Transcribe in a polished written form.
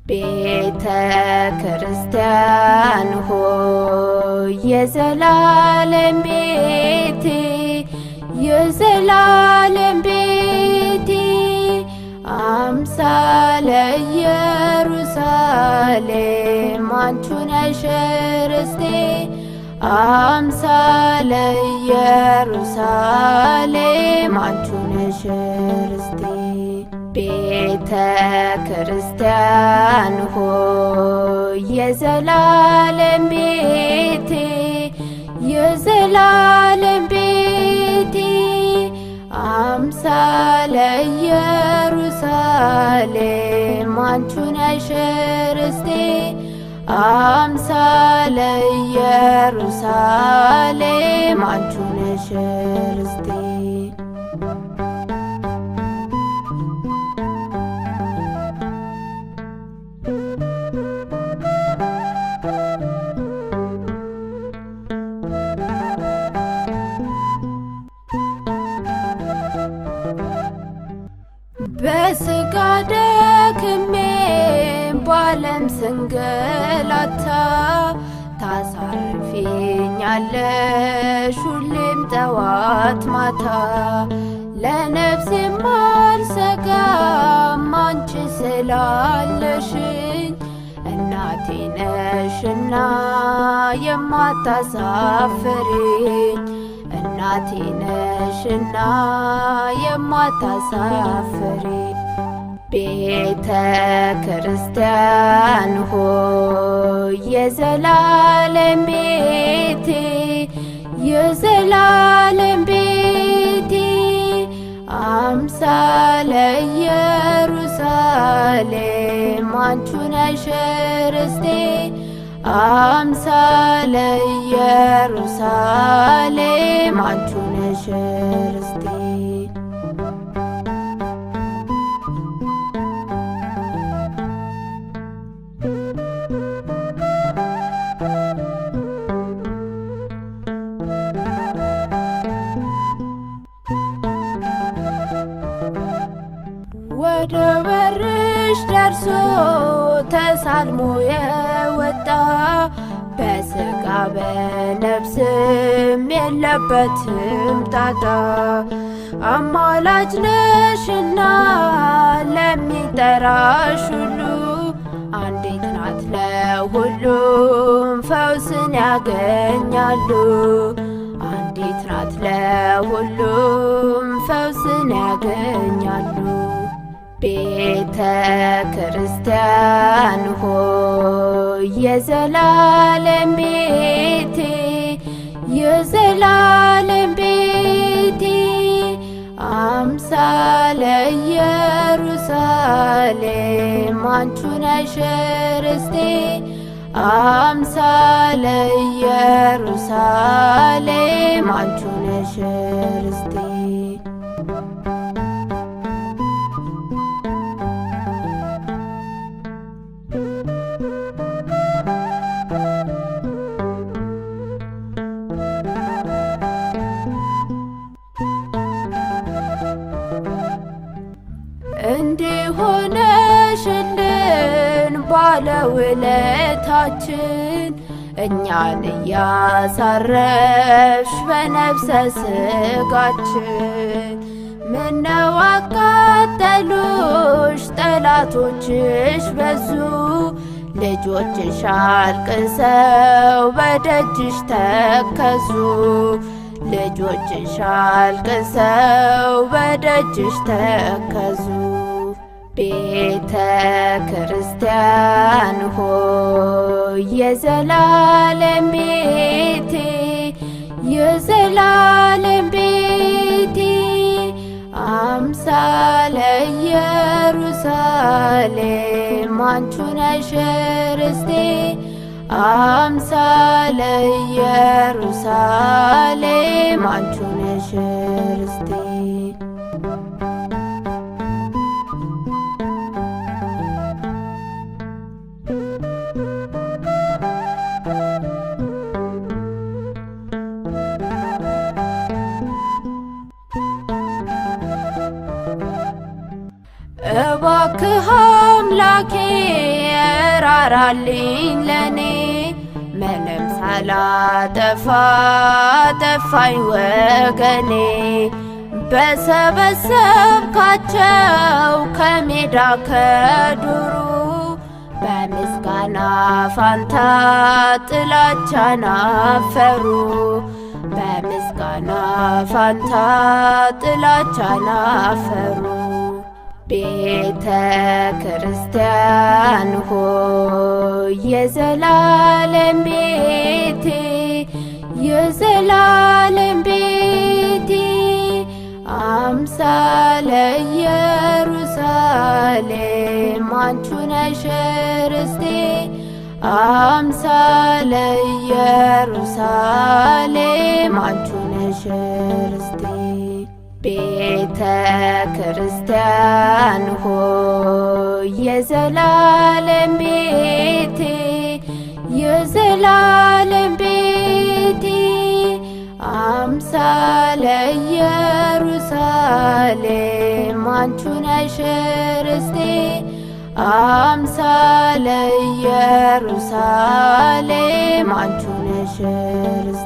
ቤተ ክርስቲያን ሆይ የዘላለም ቤቴ የዘላለም ቤቴ አምሳለ ኢየሩሳሌም አንቺ ነሽ ርስቴ አምሳለ ኢየሩሳሌም አንቺ ነሽ ርስቴ ቤተ ክርስቲያን ሆይ የዘላለም ቤቴ የዘላለም ቤቴ አምሳለ ኢየሩሳሌም አንቺ ነሽ ርስቴ አምሳለ ኢየሩሳሌም አንቺ ነሽ ርስቴ በስጋ ደክሜ ባለም ስንገላታ ታሳርፊኛለሽ ሁሌም ጠዋት ማታ ለነፍሴም አልሰጋም አንቺ ስላለሽኝ እናቴ ነሽና የማታሳፍሪኝ እናቴ ነሽና የማታሳፍሪ ቤተ ክርስቲያን ሆይ የዘላለም ቤቴ የዘላለም ቤቴ አምሳለ ኢየሩሳሌም አንቺ ነሽ ርስቴ አምሳለ ኢየሩሳሌም አንቺ ነሽ ርስቴ ወደ በርሽ ደርሶ ተሳልሞ የወጣ በስጋ በነፍስም የለበትም ጣጣ አማላጅ ነሽና ለሚጠራሽ ሁሉ አንዲት ናት ለሁሉም ፈውስን ያገኛሉ አንዲት ናት ለሁሉም ፈውስን ያገኛሉ ቤተ ክርስቲያን ሆይ የዘላለም ቤቴ የዘላለም ቤቴ አምሳለ ኢየሩሳሌም አንቺ ነሽ ርስቴ አምሳለ ኢየሩሳሌም አንቺ ነሽ ርስቴ እንዲሆነሽልን ባለውለታችን እኛን እያሳረፍሽ በነፍሰ ስጋችን ምነው አቃጠሉሽ ጠላቶችሽ በዙ ልጆችሽ አልቅሰው በደጅሽ ተከዙ ልጆችሽ አልቅሰው በደጅሽ ተከዙ ቤተ ክርስቲያን ሆይ የዘላለም ቤቴ የዘላለም ቤቴ አምሳለ ኢየሩሳሌም አንቺ ነሽ ርስቴ አምሳለ ኢየሩሳሌም አንቺ ነሽ ርስቴ እባክህ አምላኬ ራራልኝ ለኔ ምንም ሳላጠፋ ጠፋኝ ወገኔ በሰበሰብካቸው ከሜዳ ከዱሩ በምስጋና ፋንታ ጥላቻን አፈሩ በምስጋና ፋንታ ጥላቻን አፈሩ። ቤተ ክርስቲያን ሆይ የዘላለም ቤቴ የዘላለም ቤቴ አምሳለ ኢየሩሳሌም አንቺ ነሽ ርስቴ አምሳለ ኢየሩሳሌም አንቺ ነሽ ርስቴ። ቤተ ክርስቲያን ሆይ የዘላለም ቤቴ የዘላለም ቤቴ አምሳለ ኢየሩሳሌም አንቺ ነሽ ርስቴ አምሳለ ኢየሩሳሌም አንቺ ነሽ ርስቴ።